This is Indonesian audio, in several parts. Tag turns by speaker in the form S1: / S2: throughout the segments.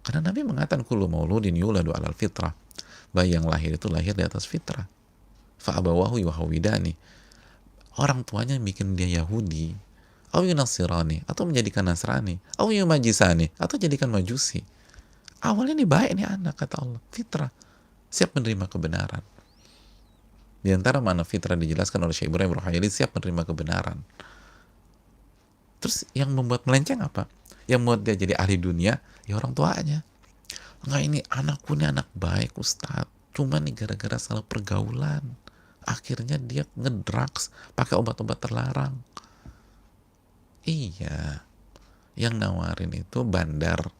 S1: Karena Nabi mengatakan kullu mauludin yuladu alal fitrah. Bayi yang lahir itu lahir di atas fitrah. Fa abawahu yuhawidani. Orang tuanya bikin dia Yahudi, au yunasirani, atau menjadikan Nasrani, au yumajisani, atau jadikan Majusi. Awalnya nih baik nih anak, kata Allah, fitrah, siap menerima kebenaran. Di antara mana fitrah dijelaskan oleh Syekh Ibrahim Ruhaili, siap menerima kebenaran. Terus yang membuat melenceng apa? Yang membuat dia jadi ahli dunia, ya orang tuanya. Enggak, ini anakku ini anak baik Ustadz, cuma nih gara-gara salah pergaulan, akhirnya dia ngedrugs, pakai obat-obat terlarang. Iya, yang nawarin itu bandar.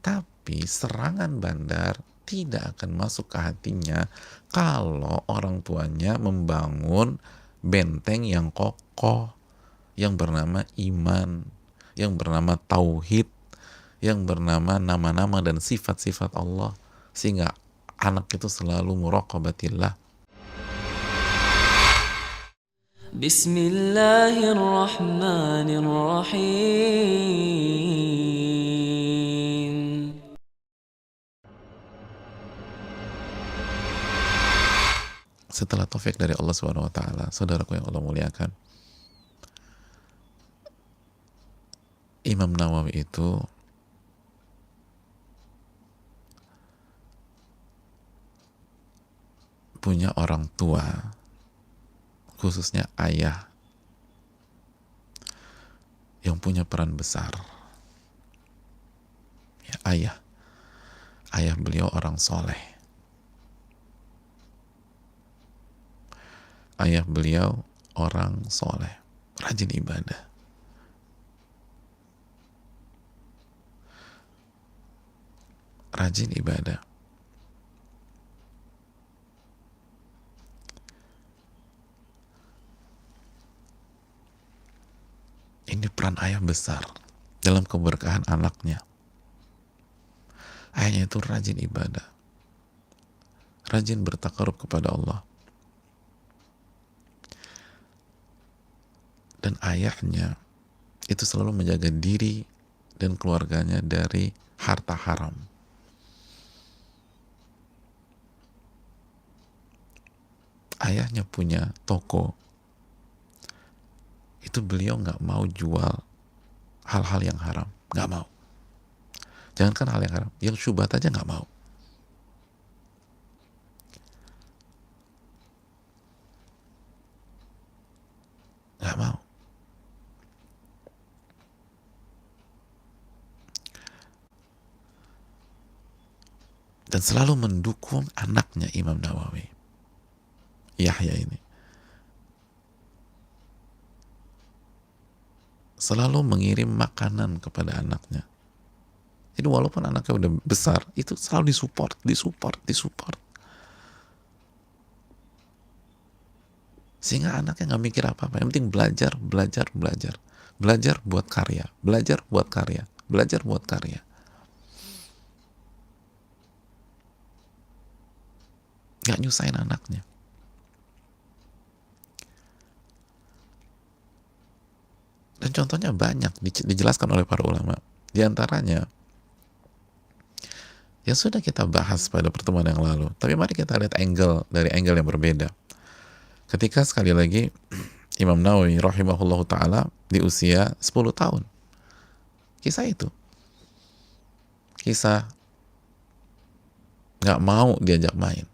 S1: Tapi serangan bandar tidak akan masuk ke hatinya kalau orang tuanya membangun benteng yang kokoh, yang bernama iman, yang bernama tauhid, yang bernama nama-nama dan sifat-sifat Allah, sehingga anak itu selalu muraqabatillah.
S2: Bismillahirrahmanirrahim.
S1: Setelah taufik dari Allah Subhanahu wa taala, saudaraku yang Allah muliakan, Imam Nawawi itu punya orang tua, khususnya ayah, yang punya peran besar. Ya, ayah beliau orang soleh. Ayah beliau orang soleh, rajin ibadah. Rajin ibadah. Ini peran ayah besar dalam keberkahan anaknya. Ayahnya itu rajin ibadah, rajin bertakarub kepada Allah. Dan ayahnya itu selalu menjaga diri dan keluarganya dari harta haram. Ayahnya punya toko, itu beliau nggak mau jual hal-hal yang haram, nggak mau. Jangankan hal yang haram, yang syubhat aja nggak mau. Nggak mau. Dan selalu mendukung anaknya Imam Nawawi, Yahya ini. Selalu mengirim makanan kepada anaknya. Jadi walaupun anaknya udah besar, itu selalu disupport. Sehingga anaknya nggak mikir apa-apa. Yang penting belajar. Belajar buat karya. Nggak nyusahin anaknya. Dan contohnya banyak dijelaskan oleh para ulama. Di antaranya yang sudah kita bahas pada pertemuan yang lalu. Tapi mari kita lihat dari angle yang berbeda. Ketika sekali lagi Imam Nawawi rahimahullahu ta'ala di usia 10 tahun. Kisah itu. Kisah nggak mau diajak main.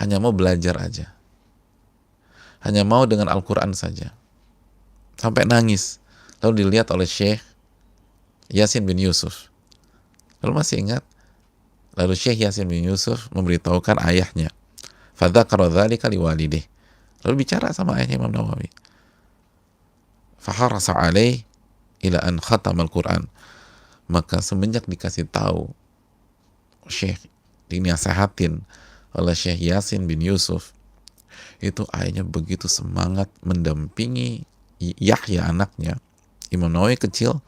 S1: Hanya mau belajar aja. Hanya mau dengan Al-Quran saja. Sampai nangis. Lalu dilihat oleh Syekh Yasin bin Yusuf. Lalu masih ingat? Lalu Syekh Yasin bin Yusuf memberitahukan ayahnya. Fadzakara dzalika liwalidih. Lalu bicara sama ayahnya Imam Nawawi. Faharasa alaih ila an khatamal Quran. Maka semenjak dikasih tahu Syekh dinasehatin oleh Syekh Yasin bin Yusuf, itu ayahnya begitu semangat mendampingi Yahya anaknya, Imam Nawawi kecil,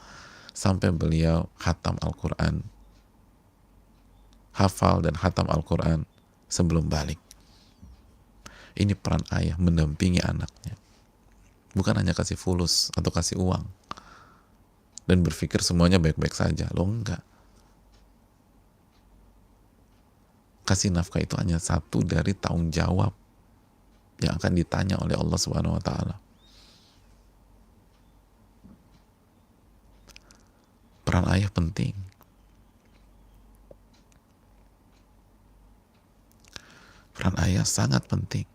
S1: sampai beliau khatam Al-Quran, hafal dan khatam Al-Quran sebelum balik. Ini peran ayah mendampingi anaknya, bukan hanya kasih fulus atau kasih uang, dan berpikir semuanya baik-baik saja. Lo enggak. Kasih nafkah itu hanya satu dari tanggung jawab yang akan ditanya oleh Allah Subhanahu wa taala. Peran ayah penting. Peran ayah sangat penting.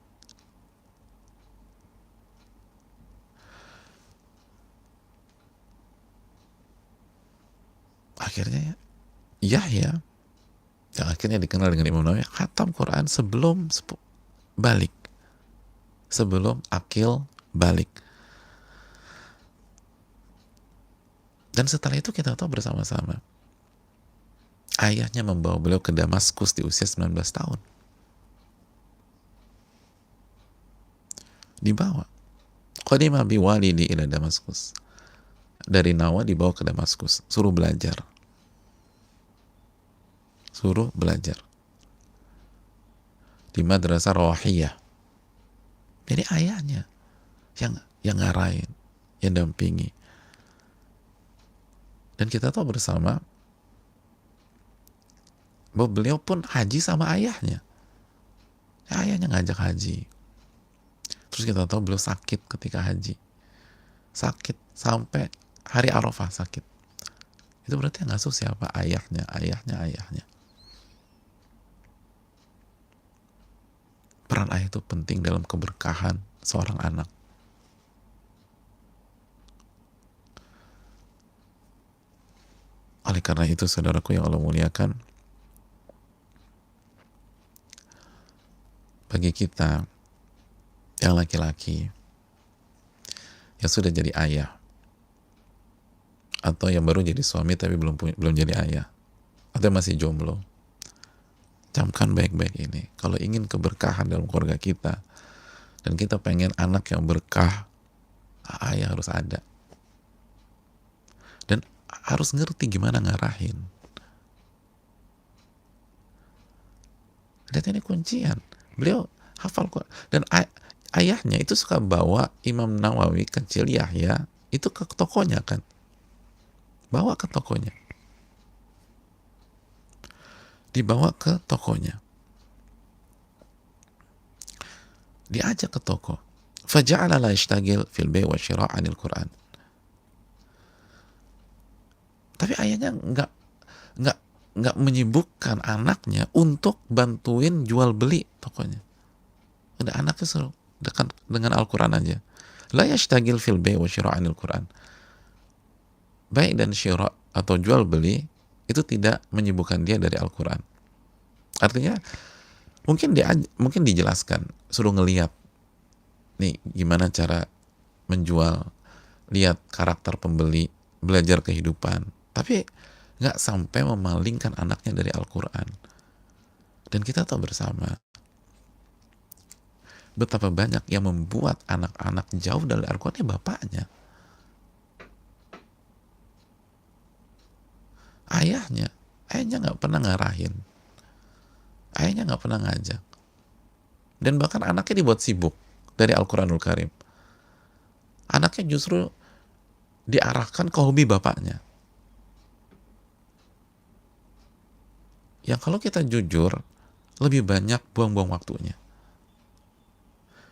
S1: Akhirnya Yahya yang akhirnya dikenal dengan Imam Nawawi khatam Quran sebelum balik, sebelum Akil balik. Dan setelah itu kita tahu bersama-sama ayahnya membawa beliau ke Damaskus di usia 19 tahun. Dibawa qadima biwalidi ila Damaskus, dari Nawa dibawa ke Damaskus, suruh belajar di madrasah Rawahiyah. Jadi ayahnya yang ngarahin, yang dampingi. Dan kita tahu bersama bahwa beliau pun haji sama ayahnya. Ayahnya ngajak haji. Terus kita tahu beliau sakit ketika haji. Sakit sampai hari Arafah sakit. Itu berarti yang ngasuh siapa? Ayahnya. Peran ayah itu penting dalam keberkahan seorang anak. Oleh karena itu, saudaraku yang Allah muliakan, bagi kita yang laki-laki yang sudah jadi ayah atau yang baru jadi suami tapi belum jadi ayah atau yang masih jomblo, camkan baik-baik ini. Kalau ingin keberkahan dalam keluarga kita dan kita pengen anak yang berkah, ayah harus ada dan harus ngerti gimana ngarahin. Lihat, ini kuncian. Beliau hafal kok. Dan ayahnya itu suka bawa Imam Nawawi kecil Yahya itu ke tokonya kan. Bawa ke tokonya. Dibawa ke tokonya. Diajak ke toko. Faja'ala la yashtagil fil bai' wa syira' 'anil Qur'an. Tapi ayahnya nggak menyibukkan anaknya untuk bantuin jual beli tokonya. Udah anaknya suruh dekat dengan Al-Quran aja. La yashtagil fil bai' wa syira' 'anil Qur'an. Baik dan syira' atau jual beli itu tidak menyibukkan dia dari Al-Quran. Artinya mungkin dijelaskan, suruh ngeliat nih gimana cara menjual, lihat karakter pembeli, belajar kehidupan. Tapi nggak sampai memalingkan anaknya dari Al-Quran. Dan kita tahu bersama betapa banyak yang membuat anak-anak jauh dari Al-Quran bapaknya, ayahnya nggak pernah ngarahin, ayahnya nggak pernah ngajak, dan bahkan anaknya dibuat sibuk dari Al-Quranul Karim. Anaknya justru diarahkan ke hobi bapaknya. Yang kalau kita jujur, lebih banyak buang-buang waktunya.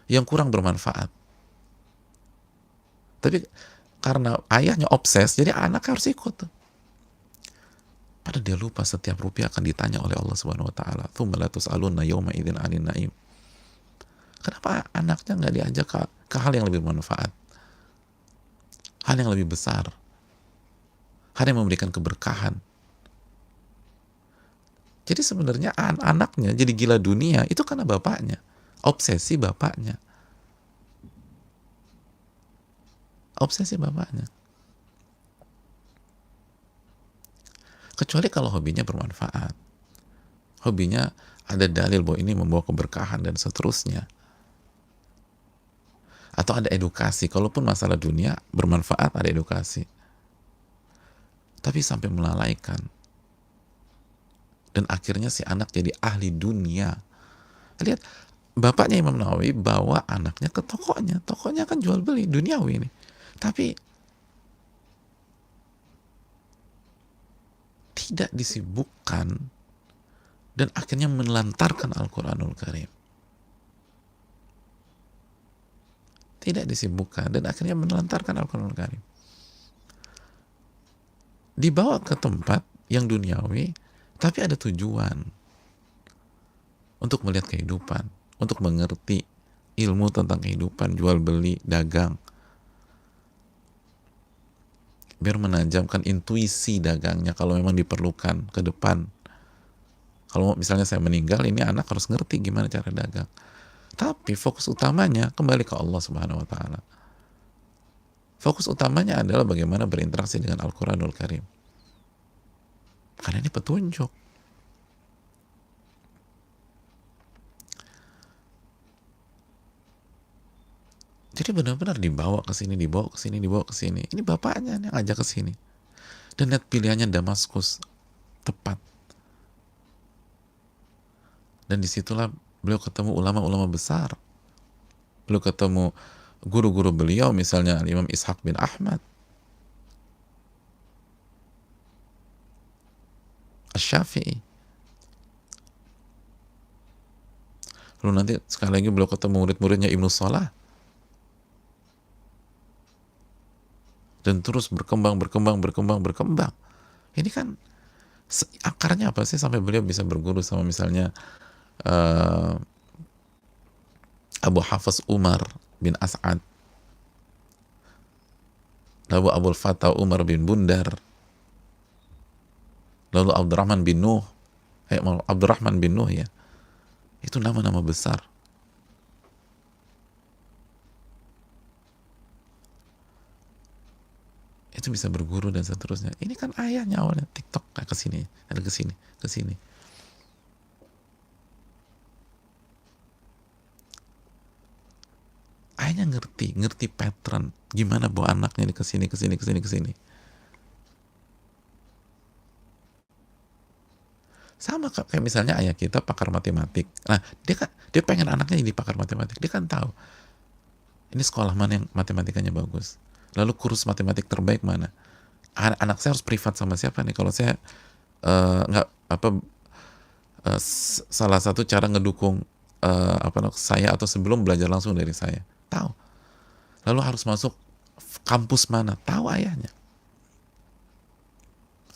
S1: Yang kurang bermanfaat. Tapi karena ayahnya obses, jadi anak harus ikut. Padahal dia lupa setiap rupiah akan ditanya oleh Allah Subhanahu wa taala. Tsumma la tus'alunna yawma idzin 'anil na'im. Kenapa anaknya nggak diajak ke hal yang lebih bermanfaat? Hal yang lebih besar. Hal yang memberikan keberkahan. Jadi sebenarnya anaknya jadi gila dunia itu karena bapaknya. Obsesi bapaknya. Obsesi bapaknya. Kecuali kalau hobinya bermanfaat. Hobinya ada dalil bahwa ini membawa keberkahan dan seterusnya. Atau ada edukasi. Kalaupun masalah dunia bermanfaat, ada edukasi. Tapi sampai melalaikan. Dan akhirnya si anak jadi ahli dunia. Lihat, bapaknya Imam Nawawi bawa anaknya ke tokonya. Tokonya kan jual beli, duniawi ini. Tapi tidak disibukkan dan akhirnya menelantarkan Al-Quranul Karim. Tidak disibukkan dan akhirnya menelantarkan Al-Quranul Karim. Dibawa ke tempat yang duniawi, tapi ada tujuan untuk melihat kehidupan, untuk mengerti ilmu tentang kehidupan, jual beli, dagang, biar menajamkan intuisi dagangnya kalau memang diperlukan ke depan. Kalau misalnya saya meninggal, ini anak harus ngerti gimana cara dagang. Tapi fokus utamanya kembali ke Allah Subhanahu wa Ta'ala. Fokus utamanya adalah bagaimana berinteraksi dengan Al-Quranul Karim. Karena ini petunjuk. Jadi benar-benar dibawa ke sini, dibawa ke sini, dibawa ke sini. Ini bapaknya yang ngajak ke sini. Dan lihat pilihannya Damaskus tepat. Dan disitulah beliau ketemu ulama-ulama besar. Beliau ketemu guru-guru beliau, misalnya Imam Ishaq bin Ahmad, Asy-Syafi'i. Lalu nanti sekali lagi beliau ketemu murid-muridnya Ibnu Salah. Dan terus berkembang. Ini kan akarnya apa sih sampai beliau bisa berguru sama misalnya Abu Hafs Umar bin As'ad, lalu Abul Fatah Umar bin Bundar, lalu Abdurrahman bin Nuh, Abdurrahman bin Nuh ya. Itu nama-nama besar. Itu bisa berguru dan seterusnya. Ini kan ayahnya awalnya TikTok ke sini, ada ke sini, ke sini. Ayahnya ngerti pattern gimana bawa anaknya ke sini, ke sini, ke sini, ke sini. Sama kayak misalnya ayah kita pakar matematik. Nah, dia pengen anaknya jadi pakar matematik. Dia kan tahu ini sekolah mana yang matematikanya bagus. Lalu kursus matematik terbaik mana? Anak saya harus privat sama siapa nih? Kalau saya salah satu cara ngedukung saya atau sebelum belajar langsung dari saya, tahu. Lalu harus masuk kampus mana? Tahu ayahnya.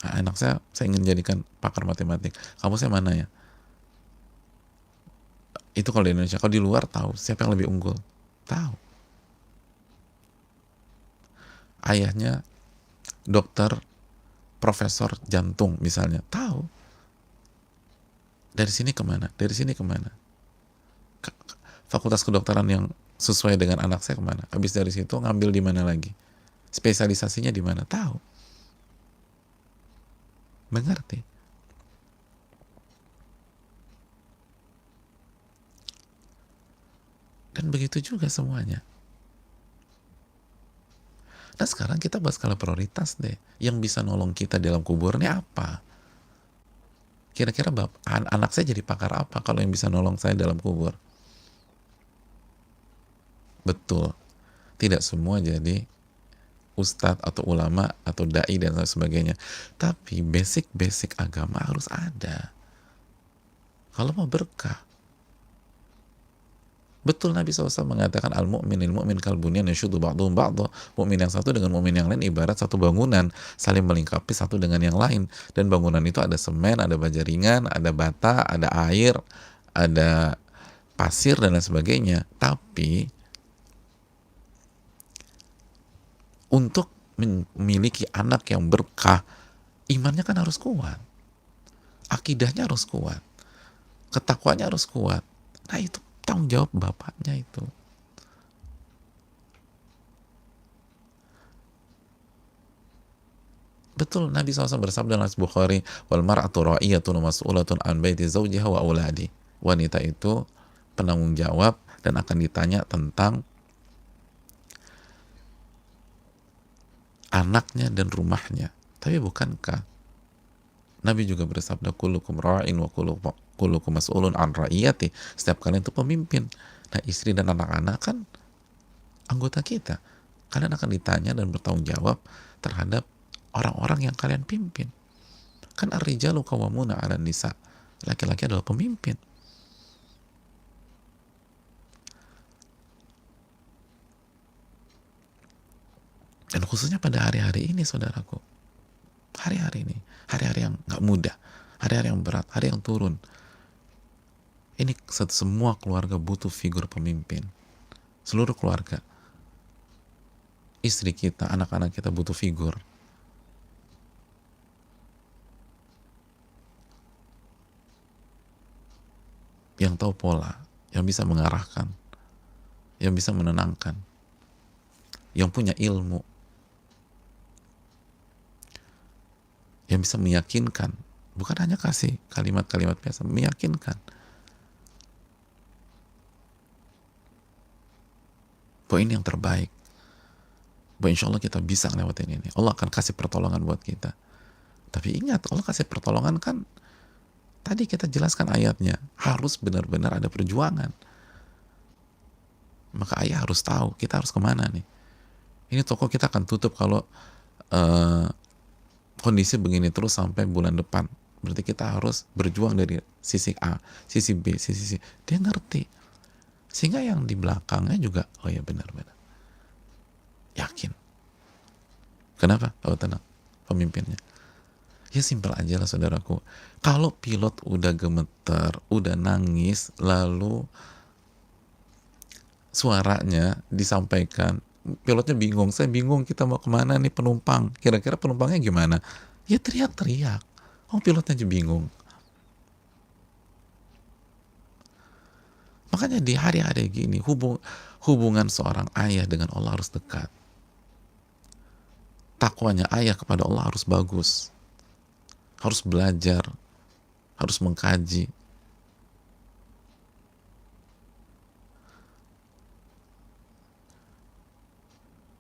S1: Nah, anak saya ingin jadikan pakar matematik. Kampusnya mana ya? Itu kalau di Indonesia. Kalau di luar tahu siapa yang lebih unggul. Tahu. Ayahnya dokter, profesor jantung misalnya. Tahu. Dari sini kemana? Dari sini kemana? Fakultas kedokteran yang sesuai dengan anak saya kemana? Habis dari situ ngambil di mana lagi? Spesialisasinya di mana? Tahu. Mengerti. Dan begitu juga semuanya. Nah sekarang kita bahas skala prioritas deh. Yang bisa nolong kita dalam kubur ini apa? Kira-kira anak saya jadi pakar apa kalau yang bisa nolong saya dalam kubur? Betul. Tidak semua jadi ustadz atau ulama atau dai dan sebagainya. Tapi basic agama harus ada. Kalau mau berkah. Betul Nabi SAW mengatakan al-mu'minil mu'min kalbunyan yashuddu ba'duhum ba'dha. Mu'min yang satu dengan mu'min yang lain ibarat satu bangunan, saling melengkapi satu dengan yang lain. Dan bangunan itu ada semen, ada baja ringan, ada bata, ada air, ada pasir dan lain sebagainya. Tapi untuk memiliki anak yang berkah, imannya kan harus kuat, akidahnya harus kuat, ketakwanya harus kuat. Nah itu tanggung jawab bapaknya itu. Betul Nabi SAW bersabda dalam Bukhari, wal mar'atu ra'iyatun mas'ulatun an baiti zawjiha wa auladi. Wanita itu penanggung jawab dan akan ditanya tentang anaknya dan rumahnya. Tapi bukankah Nabi juga bersabda kullukum ra'in wa kullukum mas'ulun an ra'iyati. Setiap kalian itu pemimpin. Nah istri dan anak-anak kan anggota kita. Kalian akan ditanya dan bertanggung jawab terhadap orang-orang yang kalian pimpin. Kan ar-rijalu qawwamuna 'alan nisa. Laki-laki adalah pemimpin. Dan khususnya pada hari-hari ini, saudaraku. Hari-hari ini. Hari-hari yang gak mudah. Hari-hari yang berat. Hari yang turun. Ini semua keluarga butuh figur pemimpin. Seluruh keluarga. Istri kita, anak-anak kita butuh figur. Yang tahu pola. Yang bisa mengarahkan. Yang bisa menenangkan. Yang punya ilmu. Yang bisa meyakinkan, bukan hanya kasih kalimat-kalimat biasa, meyakinkan bahwa ini yang terbaik, bahwa insya Allah kita bisa ngelewatin ini, Allah akan kasih pertolongan buat kita. Tapi ingat, Allah kasih pertolongan kan tadi kita jelaskan ayatnya, harus benar-benar ada perjuangan. Maka ayah harus tahu kita harus kemana nih. Ini toko kita akan tutup kalau kondisi begini terus sampai bulan depan. Berarti kita harus berjuang dari sisi A, sisi B, sisi C. Dia ngerti. Sehingga yang di belakangnya juga, oh ya benar-benar. Yakin. Kenapa? Oh tenang. Pemimpinnya. Ya simpel aja lah saudaraku. Kalau pilot udah gemeter, udah nangis, lalu suaranya disampaikan, pilotnya bingung, saya bingung kita mau kemana nih penumpang, kira-kira penumpangnya gimana? Ya teriak-teriak. Oh pilotnya aja bingung. Makanya di hari-hari gini hubungan seorang ayah dengan Allah harus dekat. Takwanya ayah kepada Allah harus bagus. Harus belajar, harus mengkaji.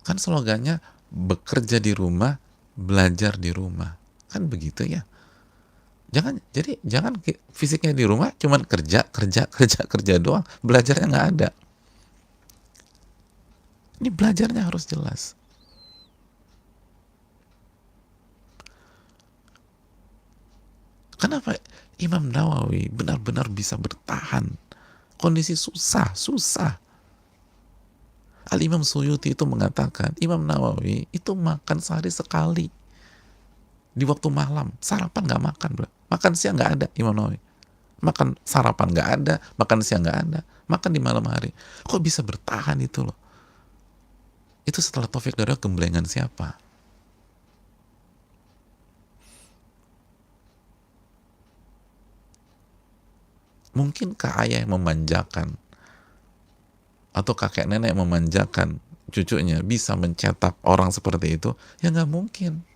S1: Kan slogannya bekerja di rumah, belajar di rumah. Kan begitu ya. Jangan fisiknya di rumah cuman kerja doang, belajarnya nggak ada. Ini belajarnya harus jelas. Kenapa Imam Nawawi benar-benar bisa bertahan? Kondisi susah. Al-Imam Suyuti itu mengatakan, Imam Nawawi itu makan sehari sekali. Di waktu malam, sarapan nggak makan, bro. Makan siang nggak ada, Imam Nawawi. Makan sarapan nggak ada, makan siang nggak ada. Makan di malam hari. Kok bisa bertahan itu loh? Itu setelah taufik dari Allah, gemblengan siapa? Mungkinkah ayah yang memanjakan atau kakek nenek yang memanjakan cucunya bisa mencetak orang seperti itu? Ya nggak mungkin.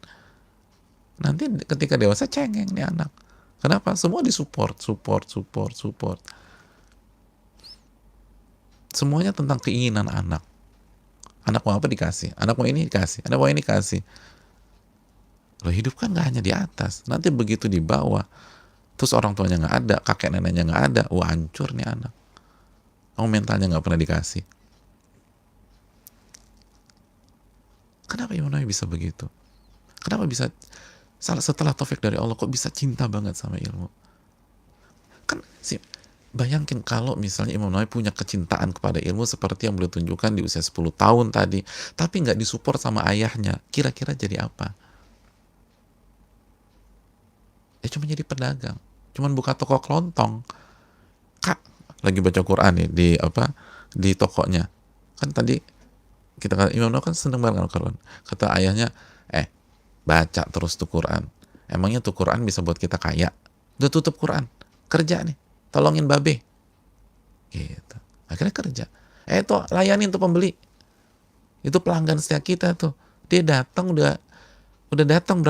S1: Nanti ketika dewasa cengeng nih anak. Kenapa? Semua disupport, support. Semuanya tentang keinginan anak. Anak mau apa dikasih, anak mau ini dikasih, anak mau ini dikasih. Loh hidup kan nggak hanya di atas. Nanti begitu di bawah, terus orang tuanya nggak ada, kakek neneknya nggak ada, wah hancur nih anak. Oh mentalnya nggak pernah dikasih. Kenapa Imam Nawawi bisa begitu? Kenapa bisa setelah taufik dari Allah kok bisa cinta banget sama ilmu? Kan sih, bayangin kalau misalnya Imam Nawawi punya kecintaan kepada ilmu seperti yang beliau tunjukkan di usia 10 tahun tadi, tapi nggak disupport sama ayahnya, kira-kira jadi apa? Ya cuma jadi pedagang, cuman buka toko kelontong. Kak lagi baca Quran nih di tokonya. Kan tadi kita kata Imam Nawawi kan seneng banget Al-Quran. Kata ayahnya, baca terus tuh Quran. Emangnya tuh Quran bisa buat kita kaya? Udah tutup Quran, kerja nih, tolongin babe. Gitu. Akhirnya kerja. Tuh layanin tuh pembeli. Itu pelanggan setia kita tuh. Dia datang udah datang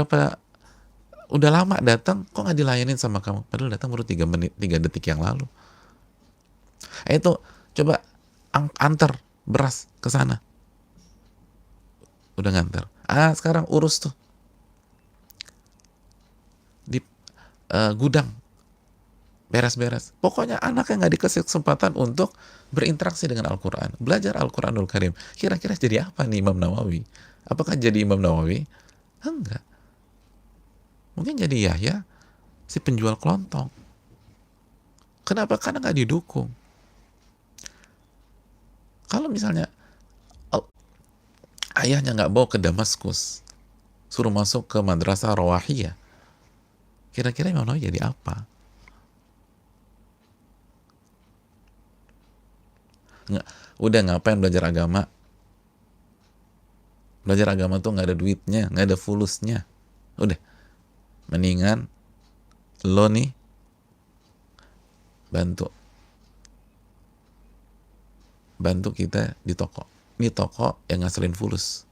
S1: udah lama datang, kok nggak dilayanin sama kamu? Padahal datang baru 3 detik yang lalu. Tuh coba antar beras ke sana. Udah nganter. Sekarang urus tuh di gudang, beres-beres. Pokoknya anaknya nggak dikasih kesempatan untuk berinteraksi dengan Al-Quran, belajar Al-Quranul Karim. Kira-kira jadi apa nih Imam Nawawi? Apakah jadi Imam Nawawi? Enggak. Mungkin jadi Yahya si penjual kelontong. Kenapa? Karena nggak didukung. Kalau misalnya ayahnya nggak bawa ke Damaskus, suruh masuk ke madrasah Rawahiyah, kira-kira Imam Nawawi jadi apa? Nggak, udah ngapain belajar agama? Belajar agama tuh nggak ada duitnya, nggak ada fulusnya. Udah, mendingan lo nih bantu kita di toko. Ini toko yang ngasilin fulus.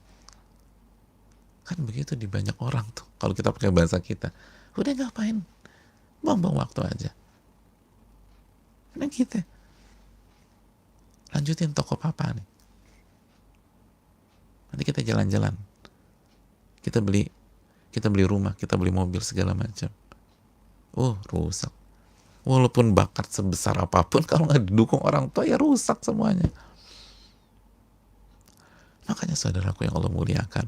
S1: Kan begitu di banyak orang tuh. Kalau kita pakai bahasa kita, udah ngapain? Buang-buang waktu aja. Nah kita lanjutin toko papa nih. Nanti kita jalan-jalan. Kita beli rumah, kita beli mobil segala macam. Oh, rusak. Walaupun bakat sebesar apapun, kalau nggak didukung orang tua ya rusak semuanya. Makanya saudaraku yang Allah muliakan,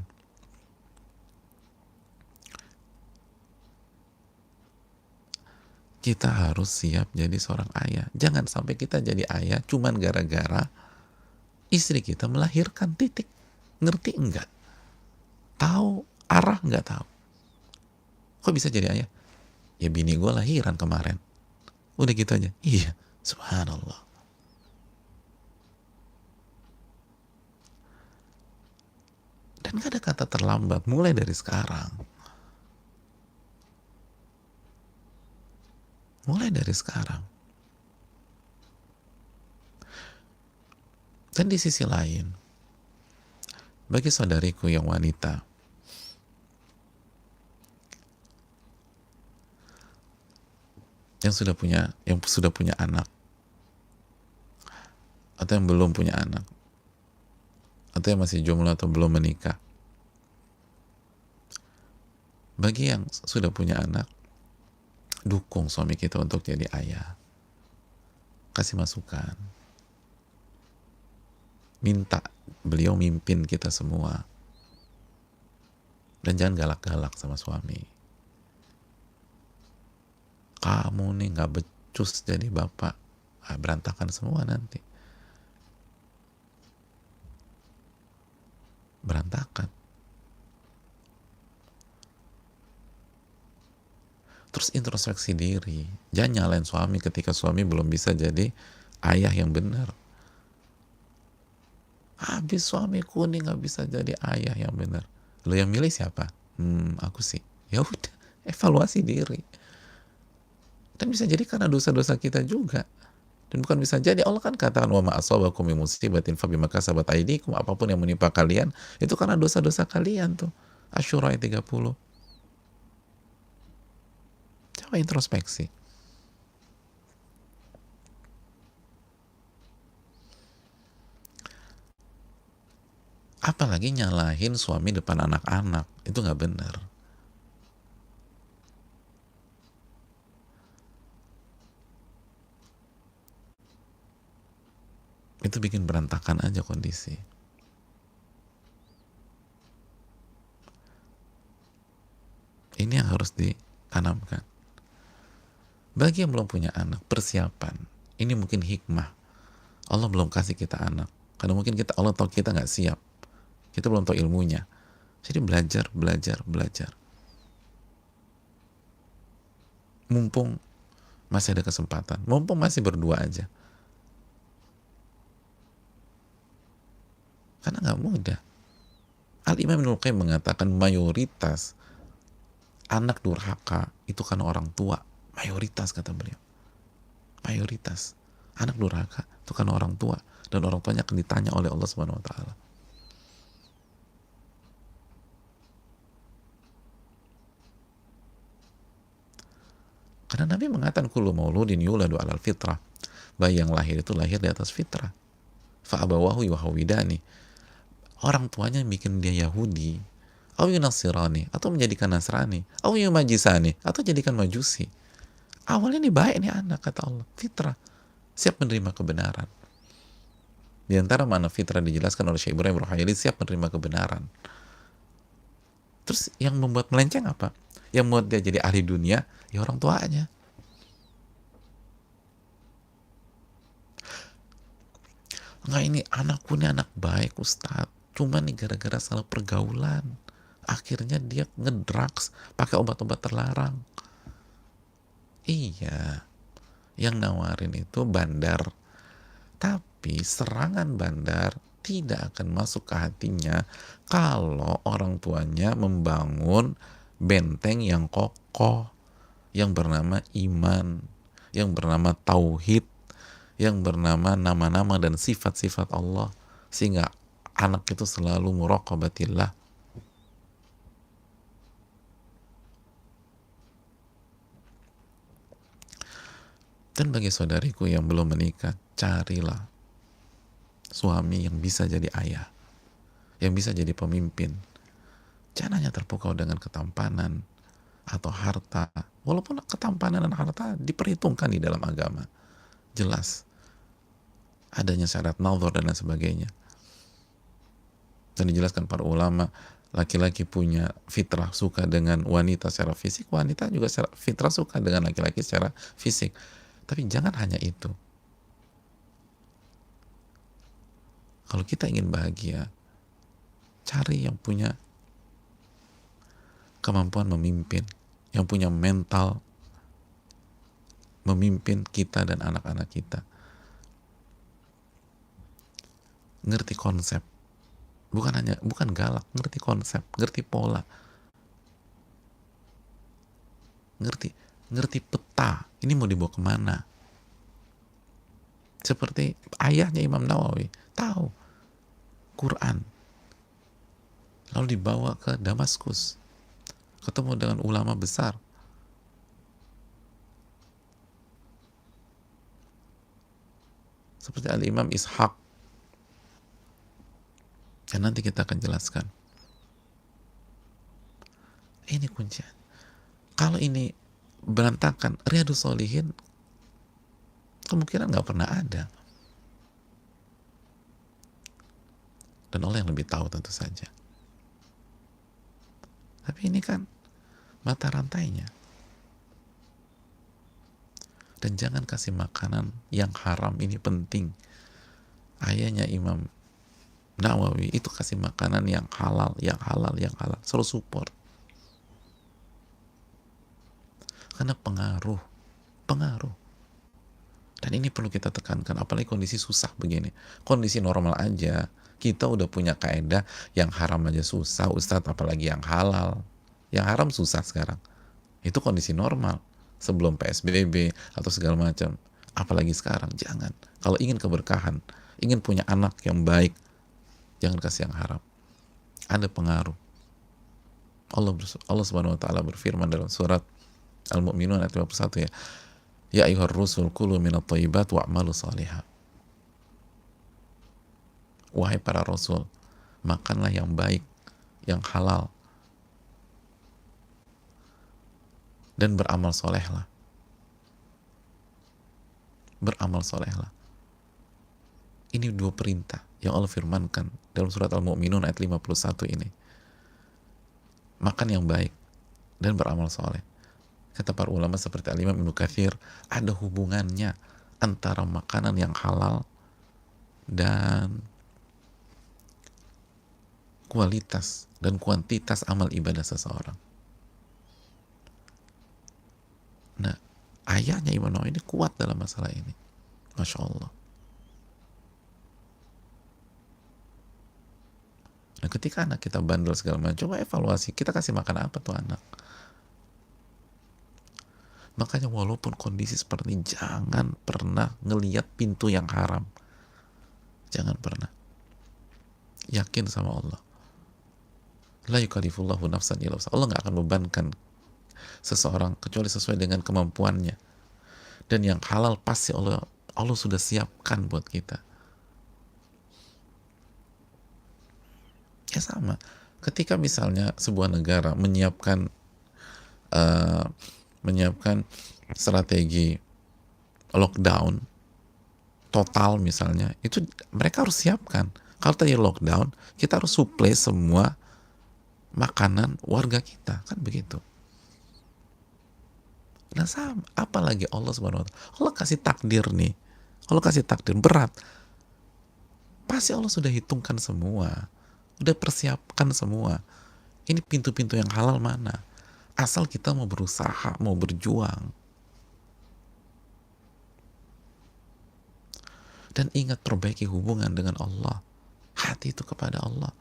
S1: kita harus siap jadi seorang ayah. Jangan sampai kita jadi ayah cuman gara-gara istri kita melahirkan, titik. Ngerti enggak? Tahu arah enggak tahu? Kok bisa jadi ayah? Ya bini gue lahiran kemarin. Udah gitu aja. Iya, subhanallah. Dan gak ada kata terlambat, mulai dari sekarang. Mulai dari sekarang. Dan di sisi lain, bagi saudariku yang wanita, yang sudah punya anak, atau yang belum punya anak, atau yang masih jomblo atau belum menikah, bagi yang sudah punya anak, dukung suami kita untuk jadi ayah. Kasih masukan. Minta beliau mimpin kita semua. Dan jangan galak-galak sama suami. Kamu nih gak becus jadi bapak. Berantakan semua nanti. Berantakan. Terus introspeksi diri. Jangan nyalain suami ketika suami belum bisa jadi ayah yang benar. Habis suamiku nih gak bisa jadi ayah yang benar. Lo yang milih siapa? Aku sih. Ya udah, evaluasi diri. Dan bisa jadi karena dosa-dosa kita juga. Dan bukan bisa jadi, Allah kan katakan wa ma asabakum min musibatin fa bima kasabat aydikum, apapun yang menimpa kalian itu karena dosa-dosa kalian tuh. Asy-Syura ayat 30. Coba introspeksi. Apalagi nyalahin suami depan anak-anak, itu nggak benar. Itu bikin berantakan aja kondisi. Ini yang harus ditanamkan. Bagi yang belum punya anak, persiapan. Ini mungkin hikmah. Allah belum kasih kita anak. Karena mungkin Allah tahu kita nggak siap. Kita belum tahu ilmunya. Jadi belajar. Mumpung masih ada kesempatan. Mumpung masih berdua aja. Karena nggak mudah. Al-Imam Ibnul Qayyim mengatakan mayoritas anak durhaka itu karena orang tua. Mayoritas, kata beliau. Mayoritas anak durhaka itu karena orang tua, dan orang tuanya akan ditanya oleh Allah Subhanahu wa taala. Karena Nabi mengatakan kullu mauludin yuladu 'alal fitrah. Bayi yang lahir itu lahir di atas fitrah. Fa abawahu yuhawidani. Orang tuanya bikin dia Yahudi, atau Yunasirani, atau menjadikan Nasrani, atau Yumajisani, atau jadikan Majusi. Awalnya nih baik nih anak, kata Allah, fitrah, siap menerima kebenaran. Di antara mana fitrah dijelaskan oleh Syekh Ibrahim Ruhaili, siap menerima kebenaran. Terus yang membuat melenceng apa? Yang mau dia jadi ahli dunia, ya orang tuanya. Enggak, ini anakku ini anak baik Ustadz, cuma nih gara-gara salah pergaulan akhirnya dia ngedrugs pakai obat-obat terlarang. Iya, yang nawarin itu bandar, tapi serangan bandar tidak akan masuk ke hatinya kalau orang tuanya membangun benteng yang kokoh, yang bernama iman, yang bernama tauhid, yang bernama nama-nama dan sifat-sifat Allah, sehingga anak itu selalu muraqabatillah. Dan bagi saudariku yang belum menikah, carilah suami yang bisa jadi ayah, yang bisa jadi pemimpin. Jangan hanya terpukau dengan ketampanan atau harta, walaupun ketampanan dan harta diperhitungkan di dalam agama, jelas adanya syarat nazar dan lain sebagainya, dan dijelaskan para ulama, laki-laki punya fitrah suka dengan wanita secara fisik, wanita juga secara fitrah suka dengan laki-laki secara fisik. Tapi jangan hanya itu. Kalau kita ingin bahagia, cari yang punya kemampuan memimpin, yang punya mental memimpin kita dan anak-anak kita. Ngerti konsep, bukan galak, ngerti konsep, ngerti pola, ngerti peta, ini mau dibawa kemana. Seperti ayahnya Imam Nawawi, tahu Quran, lalu dibawa ke Damaskus, ketemu dengan ulama besar, seperti Al-Imam Ishaq, dan nanti kita akan jelaskan. Ini kuncinya. Kalau ini berantakan, Riyadhus Shalihin kemungkinan nggak pernah ada. Dan Allah yang lebih tahu tentu saja. Tapi ini kan mata rantainya. Dan jangan kasih makanan yang haram, ini penting. Ayahnya Imam Nawawi itu kasih makanan yang halal, yang halal, yang halal. Selalu support. Karena pengaruh. Dan ini perlu kita tekankan, apalagi kondisi susah begini. Kondisi normal aja, kita udah punya kaedah yang haram aja susah, Ustadz, apalagi yang halal. Yang haram susah sekarang. Itu kondisi normal. Sebelum PSBB atau segala macam. Apalagi sekarang, jangan. Kalau ingin keberkahan, ingin punya anak yang baik, jangan kasih yang haram. Ada pengaruh. Allah Subhanahu wa taala berfirman dalam surat Al-Mu'minun ayat 51 ya. Ya ayyuhar rusul kulu minat thayyibat wa'malu salihah. Wahai para rasul, makanlah yang baik, yang halal, dan beramal solehlah. Beramal solehlah. Ini dua perintah yang Allah firmankan dalam surat Al-Mu'minun ayat 51 ini. Makan yang baik dan beramal soleh. Kata para ulama seperti Al-Imam Ibnu Katsir, ada hubungannya antara makanan yang halal dan kualitas dan kuantitas amal ibadah seseorang. Nah, ayahnya Imam Nawawi ini kuat dalam masalah ini. Masya Allah. Nah, ketika anak kita bandel segala macam, coba evaluasi, kita kasih makan apa tuh anak. Makanya walaupun kondisi seperti ini, jangan pernah ngelihat pintu yang haram. Jangan pernah. Yakin sama Allah. La yukallifullahu nafsan illa wus'aha. Allah nggak akan bebankan seseorang kecuali sesuai dengan kemampuannya. Dan yang halal pasti Allah sudah siapkan buat kita. Ya sama. Ketika misalnya sebuah negara menyiapkan strategi lockdown total misalnya, itu mereka harus siapkan. Kalau tadi lockdown, kita harus suplai semua makanan warga kita, kan begitu. Nah sama, apalagi Allah Subhanahu wa Ta'ala. Allah kasih takdir nih. Allah kasih takdir berat. Pasti Allah sudah hitungkan semua. Udah persiapkan semua. Ini pintu-pintu yang halal mana? Asal kita mau berusaha, mau berjuang. Dan ingat, perbaiki hubungan dengan Allah. Hati itu kepada Allah.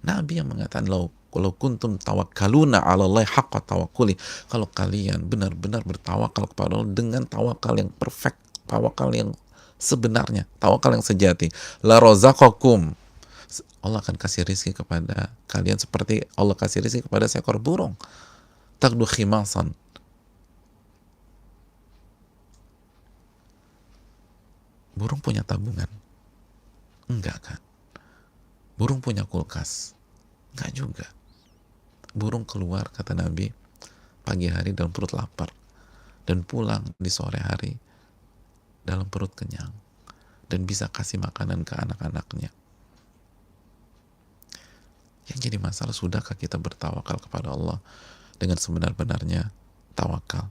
S1: Nabi yang mengatakan, kalau kuntum tawakkaluna 'ala Allah haqqa tawakkuli, kalau kalian benar-benar bertawakal kepada Allah dengan tawakal yang perfect, tawakal yang sebenarnya, tawakal yang sejati, la razaqakum, Allah akan kasih rizki kepada kalian seperti Allah kasih rizki kepada seekor burung, tagdu khimasan. Burung punya tabungan? Enggak kan? Burung punya kulkas? Enggak juga. Burung keluar, kata Nabi, pagi hari dalam perut lapar, dan pulang di sore hari dalam perut kenyang, dan bisa kasih makanan ke anak-anaknya. Yang jadi masalah, sudahkah kita bertawakal kepada Allah dengan sebenar-benarnya tawakal?